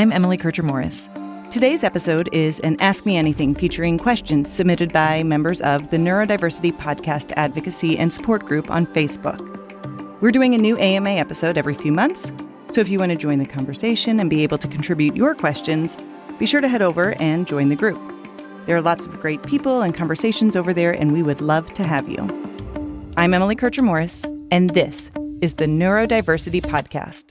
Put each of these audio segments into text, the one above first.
I'm Emily Kircher-Morris. Today's episode is an Ask Me Anything featuring questions submitted by members of the Neurodiversity Podcast Advocacy and Support Group on Facebook. We're doing a new AMA episode every few months, so if you want to join the conversation and be able to contribute your questions, be sure to head over and join the group. There are lots of great people and conversations over there, and we would love to have you. I'm Emily Kircher-Morris, and this is the Neurodiversity Podcast.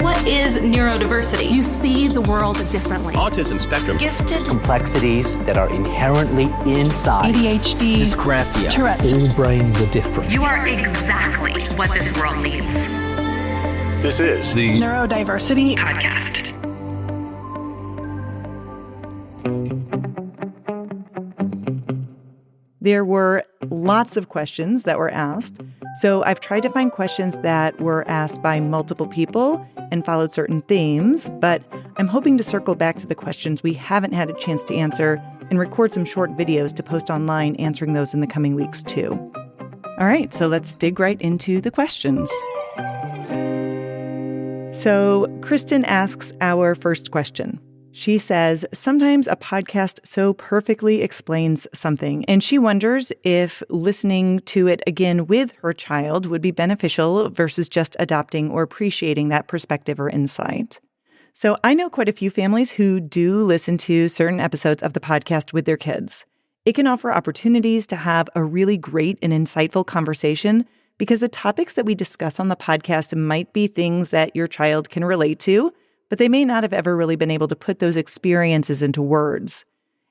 What is neurodiversity? You see the world differently. Autism spectrum. Gifted. Complexities that are inherently inside. ADHD. Dysgraphia. Tourette's. All brains are different. You are exactly what this world needs. This is the Neurodiversity Podcast. There were lots of questions that were asked, so I've tried to find questions that were asked by multiple people and followed certain themes, but I'm hoping to circle back to the questions we haven't had a chance to answer and record some short videos to post online answering those in the coming weeks too. All right, so let's dig right into the questions. So Kristen asks our first question. She says, sometimes a podcast so perfectly explains something, and she wonders if listening to it again with her child would be beneficial versus just adopting or appreciating that perspective or insight. So I know quite a few families who do listen to certain episodes of the podcast with their kids. It can offer opportunities to have a really great and insightful conversation because the topics that we discuss on the podcast might be things that your child can relate to, but they may not have ever really been able to put those experiences into words.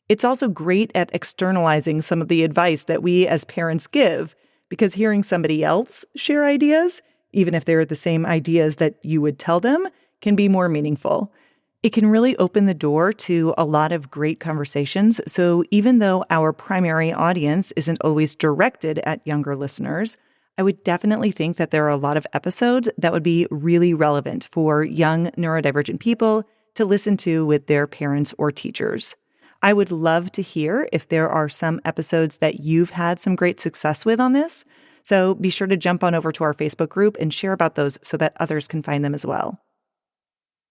It's also great at externalizing some of the advice that we as parents give, because hearing somebody else share ideas, even if they're the same ideas that you would tell them, can be more meaningful. It can really open the door to a lot of great conversations, so even though our primary audience isn't always directed at younger listeners, I would definitely think that there are a lot of episodes that would be really relevant for young neurodivergent people to listen to with their parents or teachers. I would love to hear if there are some episodes that you've had some great success with on this. So be sure to jump on over to our Facebook group and share about those so that others can find them as well.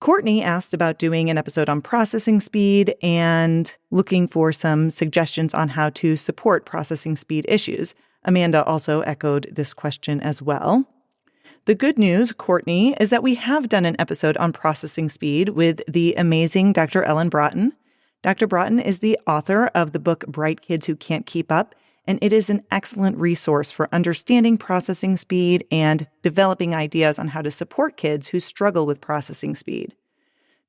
Courtney asked about doing an episode on processing speed and looking for some suggestions on how to support processing speed issues. Amanda also echoed this question as well. The good news, Courtney, is that we have done an episode on processing speed with the amazing Dr. Ellen Broughton. Dr. Broughton is the author of the book Bright Kids Who Can't Keep Up, and it is an excellent resource for understanding processing speed and developing ideas on how to support kids who struggle with processing speed.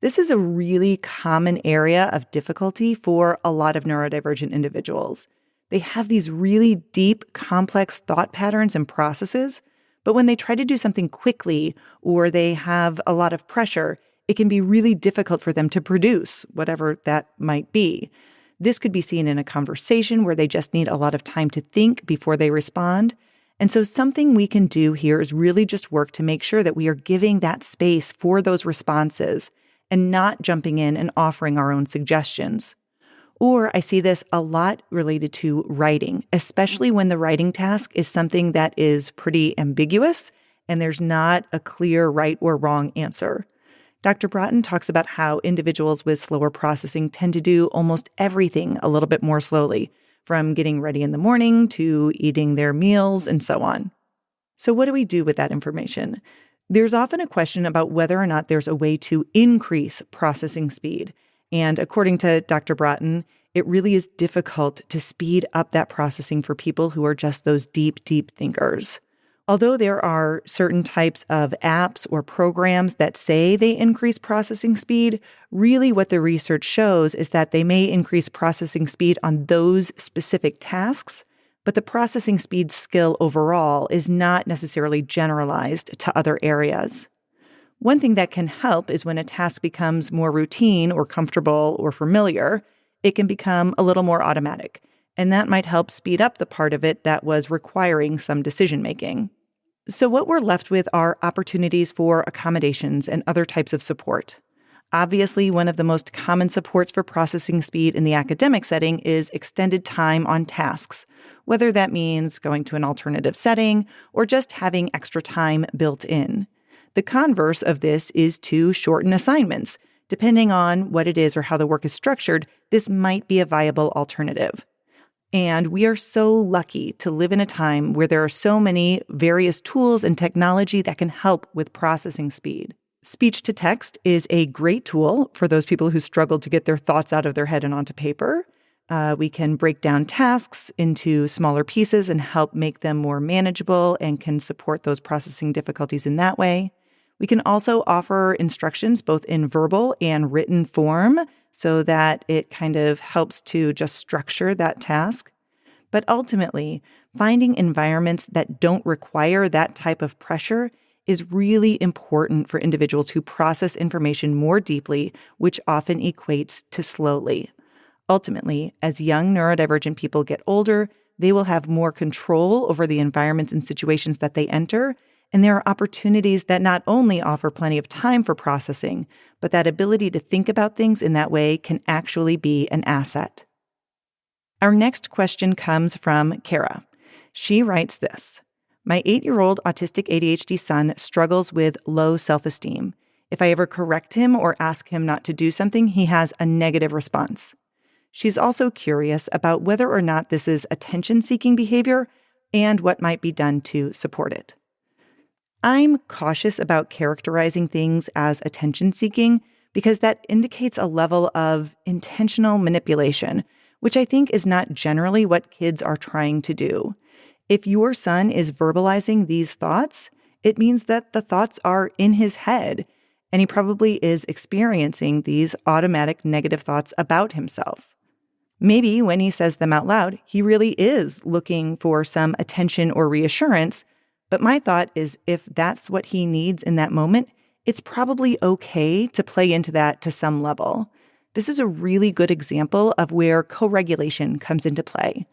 This is a really common area of difficulty for a lot of neurodivergent individuals. They have these really deep, complex thought patterns and processes, but when they try to do something quickly or they have a lot of pressure, it can be really difficult for them to produce whatever that might be. This could be seen in a conversation where they just need a lot of time to think before they respond. And so something we can do here is really just work to make sure that we are giving that space for those responses and not jumping in and offering our own suggestions. Or I see this a lot related to writing, especially when the writing task is something that is pretty ambiguous and there's not a clear right or wrong answer. Dr. Broughton talks about how individuals with slower processing tend to do almost everything a little bit more slowly, from getting ready in the morning to eating their meals and so on. So what do we do with that information? There's often a question about whether or not there's a way to increase processing speed. And according to Dr. Broughton, it really is difficult to speed up that processing for people who are just those deep, deep thinkers. Although there are certain types of apps or programs that say they increase processing speed, really what the research shows is that they may increase processing speed on those specific tasks, but the processing speed skill overall is not necessarily generalized to other areas. One thing that can help is when a task becomes more routine or comfortable or familiar, it can become a little more automatic, and that might help speed up the part of it that was requiring some decision-making. So what we're left with are opportunities for accommodations and other types of support. Obviously, one of the most common supports for processing speed in the academic setting is extended time on tasks, whether that means going to an alternative setting or just having extra time built in. The converse of this is to shorten assignments. Depending on what it is or how the work is structured, this might be a viable alternative. And we are so lucky to live in a time where there are so many various tools and technology that can help with processing speed. Speech to text is a great tool for those people who struggle to get their thoughts out of their head and onto paper. We can break down tasks into smaller pieces and help make them more manageable and can support those processing difficulties in that way. We can also offer instructions both in verbal and written form so that it kind of helps to just structure that task. But ultimately, finding environments that don't require that type of pressure is really important for individuals who process information more deeply, which often equates to slowly. Ultimately, as young neurodivergent people get older, they will have more control over the environments and situations that they enter, and there are opportunities that not only offer plenty of time for processing, but that ability to think about things in that way can actually be an asset. Our next question comes from Kara. She writes this: My 8-year-old autistic ADHD son struggles with low self-esteem. If I ever correct him or ask him not to do something, he has a negative response. She's also curious about whether or not this is attention-seeking behavior and what might be done to support it. I'm cautious about characterizing things as attention-seeking because that indicates a level of intentional manipulation, which I think is not generally what kids are trying to do. If your son is verbalizing these thoughts, it means that the thoughts are in his head, and he probably is experiencing these automatic negative thoughts about himself. Maybe when he says them out loud, he really is looking for some attention or reassurance, but my thought is if that's what he needs in that moment, it's probably okay to play into that to some level. This is a really good example of where co-regulation comes into play.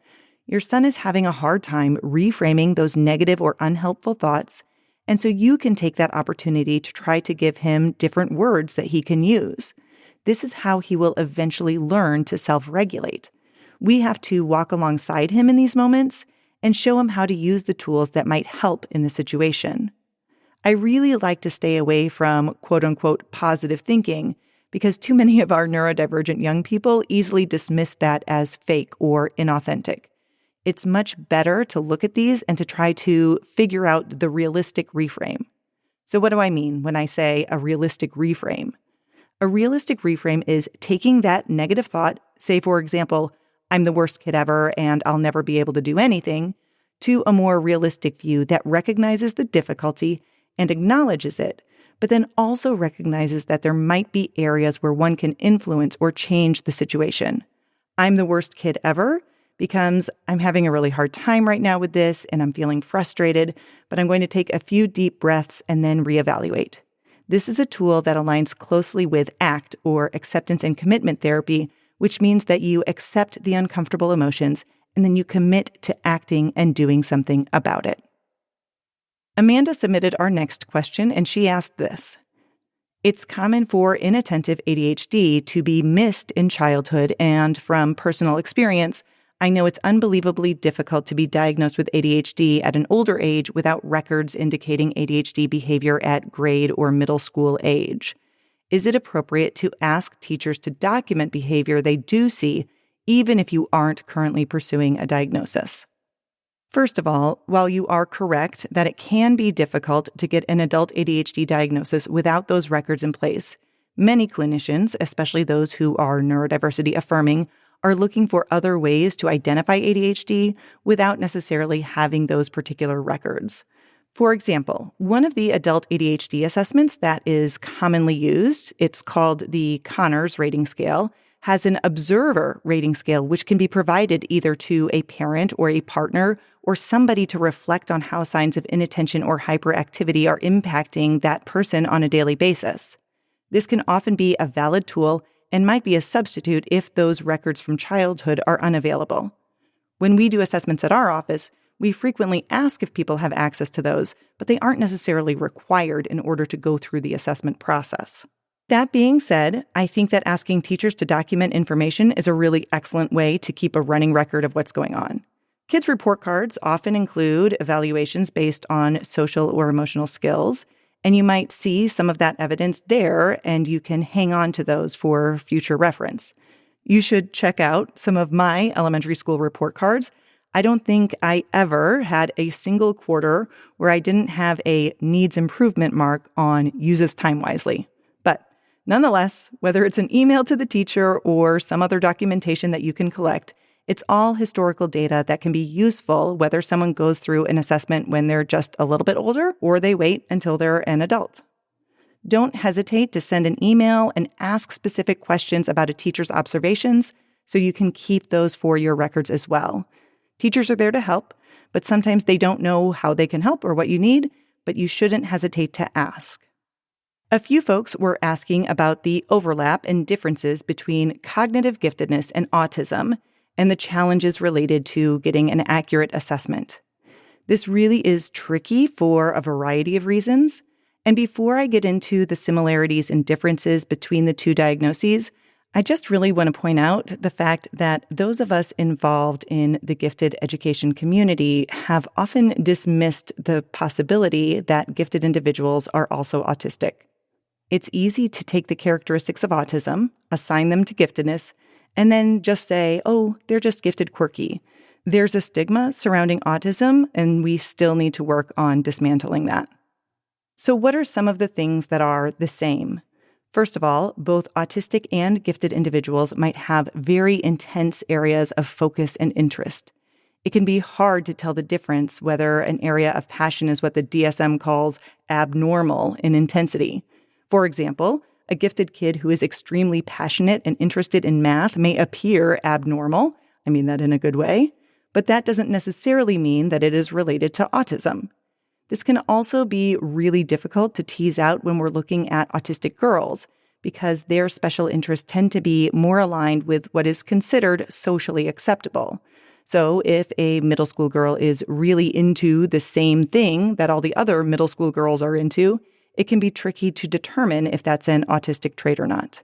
Your son is having a hard time reframing those negative or unhelpful thoughts, and so you can take that opportunity to try to give him different words that he can use. This is how he will eventually learn to self-regulate. We have to walk alongside him in these moments and show him how to use the tools that might help in the situation. I really like to stay away from quote-unquote positive thinking because too many of our neurodivergent young people easily dismiss that as fake or inauthentic. It's much better to look at these and to try to figure out the realistic reframe. So what do I mean when I say a realistic reframe? A realistic reframe is taking that negative thought, say for example, I'm the worst kid ever and I'll never be able to do anything, to a more realistic view that recognizes the difficulty and acknowledges it, but then also recognizes that there might be areas where one can influence or change the situation. I'm the worst kid ever becomes I'm having a really hard time right now with this and I'm feeling frustrated, but I'm going to take a few deep breaths and then reevaluate. This is a tool that aligns closely with ACT, or acceptance and commitment therapy, which means that you accept the uncomfortable emotions and then you commit to acting and doing something about it. Amanda submitted our next question, and she asked this: It's common for inattentive ADHD to be missed in childhood, and from personal experience, I know it's unbelievably difficult to be diagnosed with ADHD at an older age without records indicating ADHD behavior at grade or middle school age. Is it appropriate to ask teachers to document behavior they do see, even if you aren't currently pursuing a diagnosis? First of all, while you are correct that it can be difficult to get an adult ADHD diagnosis without those records in place, many clinicians, especially those who are neurodiversity affirming, are looking for other ways to identify ADHD without necessarily having those particular records. For example, one of the adult ADHD assessments that is commonly used, it's called the Conners rating scale, has an observer rating scale which can be provided either to a parent or a partner or somebody to reflect on how signs of inattention or hyperactivity are impacting that person on a daily basis. This can often be a valid tool and might be a substitute if those records from childhood are unavailable. When we do assessments at our office, we frequently ask if people have access to those, but they aren't necessarily required in order to go through the assessment process. That being said, I think that asking teachers to document information is a really excellent way to keep a running record of what's going on. Kids' report cards often include evaluations based on social or emotional skills, And you might see some of that evidence there, and you can hang on to those for future reference. You should check out some of my elementary school report cards. I don't think I ever had a single quarter where I didn't have a needs improvement mark on uses time wisely. But nonetheless, whether it's an email to the teacher or some other documentation that you can collect, it's all historical data that can be useful whether someone goes through an assessment when they're just a little bit older or they wait until they're an adult. Don't hesitate to send an email and ask specific questions about a teacher's observations so you can keep those for your records as well. Teachers are there to help, but sometimes they don't know how they can help or what you need, but you shouldn't hesitate to ask. A few folks were asking about the overlap and differences between cognitive giftedness and autism and the challenges related to getting an accurate assessment. This really is tricky for a variety of reasons. And before I get into the similarities and differences between the two diagnoses, I just really want to point out the fact that those of us involved in the gifted education community have often dismissed the possibility that gifted individuals are also autistic. It's easy to take the characteristics of autism, assign them to giftedness, and then just say, oh, they're just gifted quirky. There's a stigma surrounding autism, and we still need to work on dismantling that. So what are some of the things that are the same? First of all, both autistic and gifted individuals might have very intense areas of focus and interest. It can be hard to tell the difference whether an area of passion is what the DSM calls abnormal in intensity. For example, a gifted kid who is extremely passionate and interested in math may appear abnormal. I mean that in a good way. But that doesn't necessarily mean that it is related to autism. This can also be really difficult to tease out when we're looking at autistic girls, because their special interests tend to be more aligned with what is considered socially acceptable. So if a middle school girl is really into the same thing that all the other middle school girls are into, it can be tricky to determine if that's an autistic trait or not.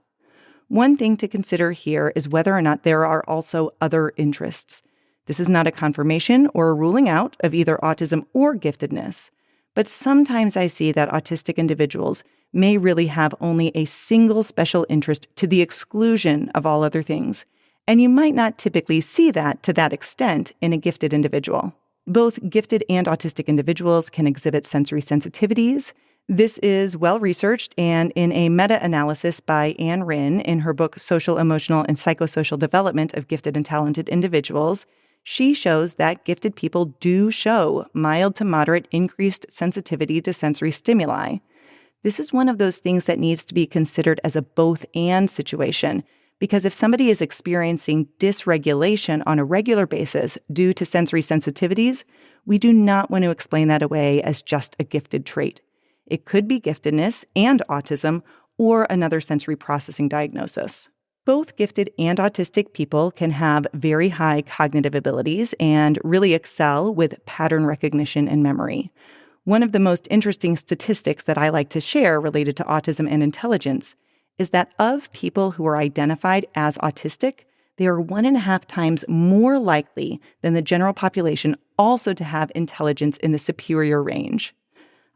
One thing to consider here is whether or not there are also other interests. This is not a confirmation or a ruling out of either autism or giftedness, but sometimes I see that autistic individuals may really have only a single special interest to the exclusion of all other things, and you might not typically see that to that extent in a gifted individual. Both gifted and autistic individuals can exhibit sensory sensitivities. This is well-researched, and in a meta-analysis by Anne Rinn in her book Social, Emotional, and Psychosocial Development of Gifted and Talented Individuals, she shows that gifted people do show mild to moderate increased sensitivity to sensory stimuli. This is one of those things that needs to be considered as a both-and situation, because if somebody is experiencing dysregulation on a regular basis due to sensory sensitivities, we do not want to explain that away as just a gifted trait. It could be giftedness and autism or another sensory processing diagnosis. Both gifted and autistic people can have very high cognitive abilities and really excel with pattern recognition and memory. One of the most interesting statistics that I like to share related to autism and intelligence is that of people who are identified as autistic, they are 1.5 times more likely than the general population also to have intelligence in the superior range.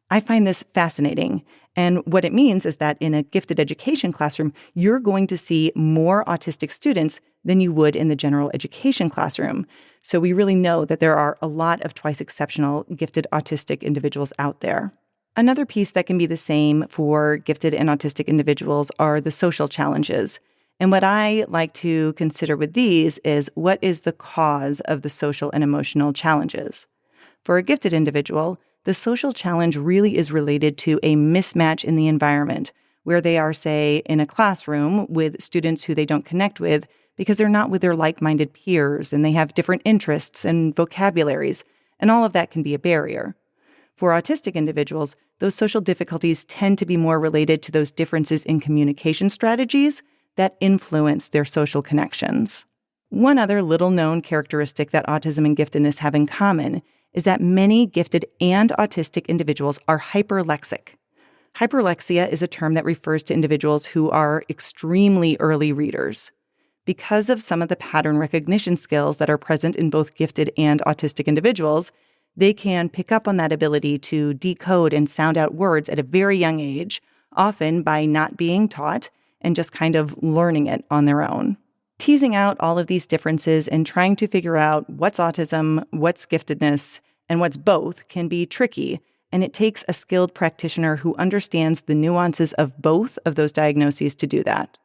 I find this fascinating, and what it means is that in a gifted education classroom, you're going to see more autistic students than you would in the general education classroom. So we really know that there are a lot of twice exceptional gifted autistic individuals out there. Another piece that can be the same for gifted and autistic individuals are the social challenges. And what I like to consider with these is what is the cause of the social and emotional challenges. For a gifted individual, the social challenge really is related to a mismatch in the environment where they are, say, in a classroom with students who they don't connect with because they're not with their like-minded peers and they have different interests and vocabularies, and all of that can be a barrier. For autistic individuals, those social difficulties tend to be more related to those differences in communication strategies that influence their social connections. One other little-known characteristic that autism and giftedness have in common is that many gifted and autistic individuals are hyperlexic. Hyperlexia is a term that refers to individuals who are extremely early readers. Because of some of the pattern recognition skills that are present in both gifted and autistic individuals, They can pick up on that ability to decode and sound out words at a very young age, often by not being taught and just kind of learning it on their own. Teasing out all of these differences and trying to figure out what's autism, what's giftedness, and what's both can be tricky, and it takes a skilled practitioner who understands the nuances of both of those diagnoses to do that.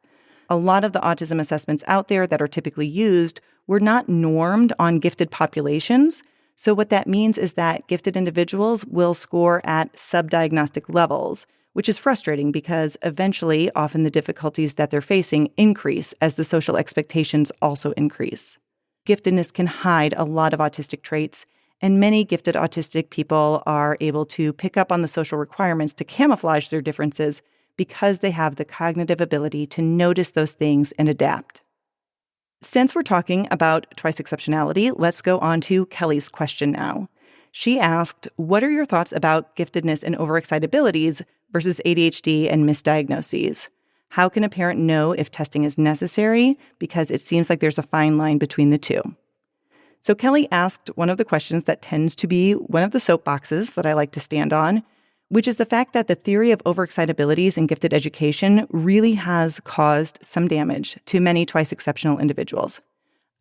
A lot of the autism assessments out there that are typically used were not normed on gifted populations. So what that means is that gifted individuals will score at subdiagnostic levels, which is frustrating because eventually often the difficulties that they're facing increase as the social expectations also increase. Giftedness can hide a lot of autistic traits, and many gifted autistic people are able to pick up on the social requirements to camouflage their differences because they have the cognitive ability to notice those things and adapt. Since we're talking about twice exceptionality, let's go on to Kelly's question now. She asked, what are your thoughts about giftedness and overexcitabilities versus ADHD and misdiagnoses? How can a parent know if testing is necessary? Because it seems like there's a fine line between the two. So Kelly asked one of the questions that tends to be one of the soapboxes that I like to stand on, which is the fact that the theory of overexcitabilities in gifted education really has caused some damage to many twice exceptional individuals.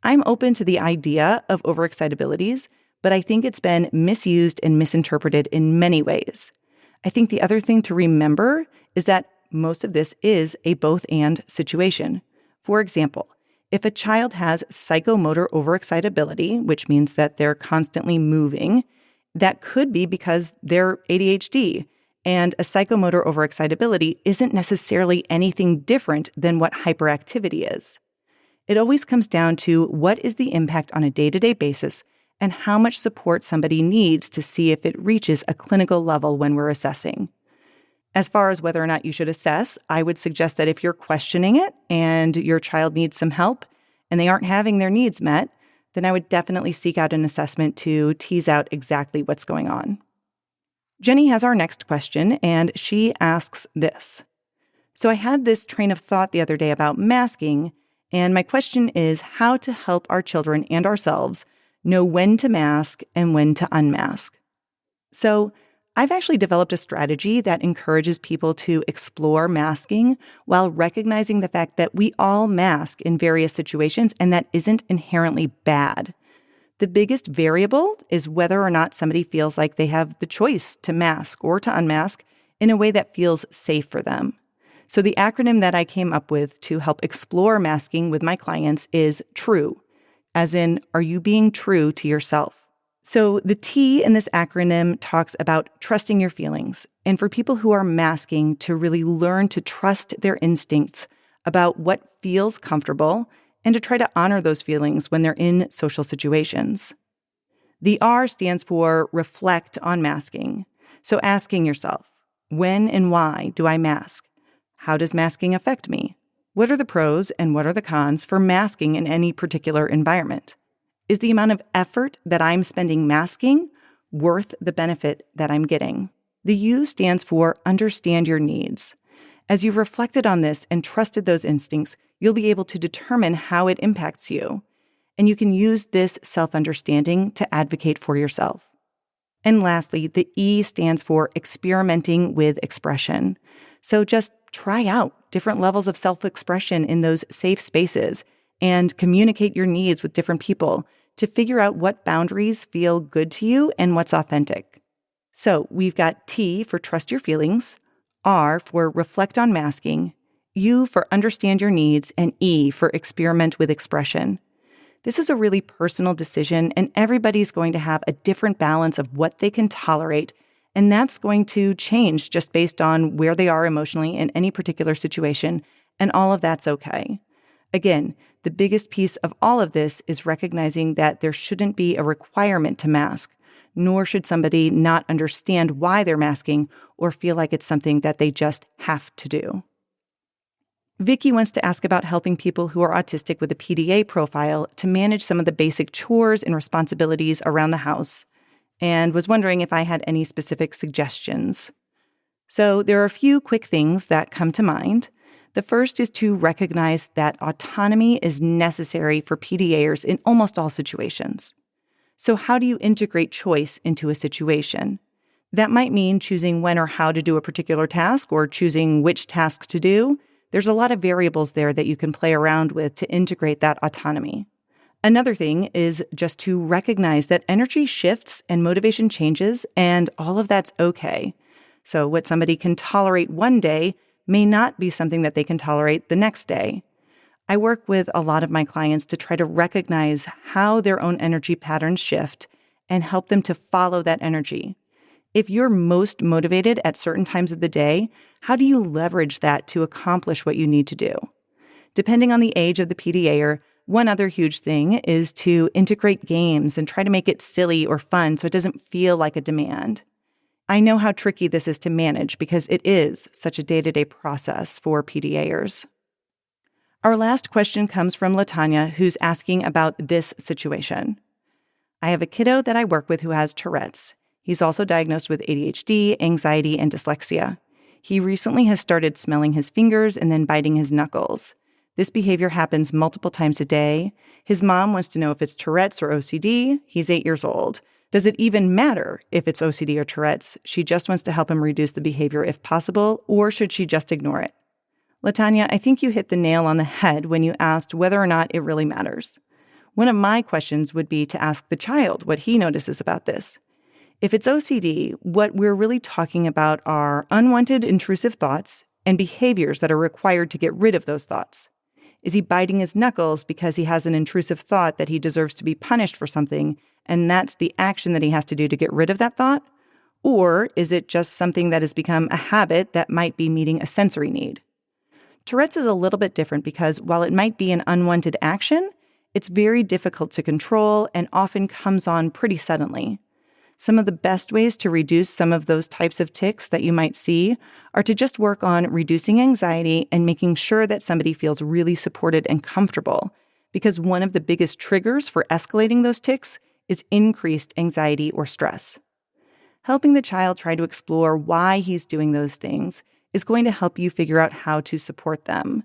I'm open to the idea of overexcitabilities, but I think it's been misused and misinterpreted in many ways. I think the other thing to remember is that most of this is a both-and situation. For example, if a child has psychomotor overexcitability, which means that they're constantly moving, that could be because they're ADHD, and a psychomotor overexcitability isn't necessarily anything different than what hyperactivity is. It always comes down to what is the impact on a day-to-day basis and how much support somebody needs to see if it reaches a clinical level when we're assessing. As far as whether or not you should assess, I would suggest that if you're questioning it and your child needs some help and they aren't having their needs met, then I would definitely seek out an assessment to tease out exactly what's going on. Jenny has our next question, and she asks this. So I had this train of thought the other day about masking, and my question is how to help our children and ourselves know when to mask and when to unmask. So I've actually developed a strategy that encourages people to explore masking while recognizing the fact that we all mask in various situations, and that isn't inherently bad. The biggest variable is whether or not somebody feels like they have the choice to mask or to unmask in a way that feels safe for them. So the acronym that I came up with to help explore masking with my clients is TRUE, as in, are you being true to yourself? So the T in this acronym talks about trusting your feelings, and for people who are masking to really learn to trust their instincts about what feels comfortable and to try to honor those feelings when they're in social situations. The R stands for reflect on masking. So asking yourself, when and why do I mask? How does masking affect me? What are the pros and what are the cons for masking in any particular environment? Is the amount of effort that I'm spending masking worth the benefit that I'm getting? The U stands for understand your needs. As you've reflected on this and trusted those instincts, you'll be able to determine how it impacts you. And you can use this self-understanding to advocate for yourself. And lastly, the E stands for experimenting with expression. So just try out different levels of self-expression in those safe spaces and communicate your needs with different people to figure out what boundaries feel good to you and what's authentic. So we've got T for trust your feelings, R for reflect on masking, U for understand your needs, and E for experiment with expression. This is a really personal decision, and everybody's going to have a different balance of what they can tolerate, and that's going to change just based on where they are emotionally in any particular situation, and all of that's okay. Again, the biggest piece of all of this is recognizing that there shouldn't be a requirement to mask, nor should somebody not understand why they're masking or feel like it's something that they just have to do. Vicky wants to ask about helping people who are autistic with a PDA profile to manage some of the basic chores and responsibilities around the house, and was wondering if I had any specific suggestions. So there are a few quick things that come to mind. The first is to recognize that autonomy is necessary for PDAers in almost all situations. So how do you integrate choice into a situation? That might mean choosing when or how to do a particular task or choosing which task to do. There's a lot of variables there that you can play around with to integrate that autonomy. Another thing is just to recognize that energy shifts and motivation changes, and all of that's okay. So what somebody can tolerate one day may not be something that they can tolerate the next day. I work with a lot of my clients to try to recognize how their own energy patterns shift and help them to follow that energy. If you're most motivated at certain times of the day, how do you leverage that to accomplish what you need to do? Depending on the age of the PDAer, one other huge thing is to integrate games and try to make it silly or fun so it doesn't feel like a demand. I know how tricky this is to manage because it is such a day-to-day process for PDAers. Our last question comes from Latanya, who's asking about this situation. I have a kiddo that I work with who has Tourette's. He's also diagnosed with ADHD, anxiety, and dyslexia. He recently has started smelling his fingers and then biting his knuckles. This behavior happens multiple times a day. His mom wants to know if it's Tourette's or OCD. He's 8 years old. Does it even matter if it's OCD or Tourette's? She just wants to help him reduce the behavior if possible, or should she just ignore it? Latanya, I think you hit the nail on the head when you asked whether or not it really matters. One of my questions would be to ask the child what he notices about this. If it's OCD, what we're really talking about are unwanted intrusive thoughts and behaviors that are required to get rid of those thoughts. Is he biting his knuckles because he has an intrusive thought that he deserves to be punished for something, and that's the action that he has to do to get rid of that thought? Or is it just something that has become a habit that might be meeting a sensory need? Tourette's is a little bit different because while it might be an unwanted action, it's very difficult to control and often comes on pretty suddenly. Some of the best ways to reduce some of those types of tics that you might see are to just work on reducing anxiety and making sure that somebody feels really supported and comfortable, because one of the biggest triggers for escalating those tics is increased anxiety or stress. Helping the child try to explore why he's doing those things is going to help you figure out how to support them.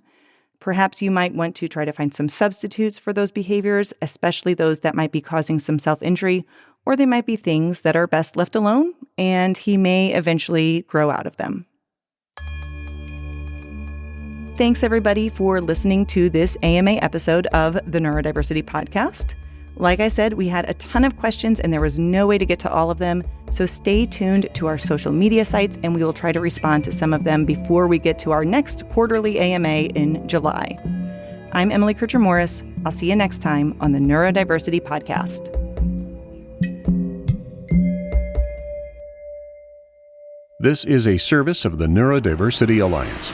Perhaps you might want to try to find some substitutes for those behaviors, especially those that might be causing some self-injury, or they might be things that are best left alone, and he may eventually grow out of them. Thanks, everybody, for listening to this AMA episode of the Neurodiversity Podcast. Like I said, we had a ton of questions and there was no way to get to all of them, so stay tuned to our social media sites and we will try to respond to some of them before we get to our next quarterly AMA in July. I'm Emily Kircher-Morris. I'll see you next time on the Neurodiversity Podcast. This is a service of the Neurodiversity Alliance.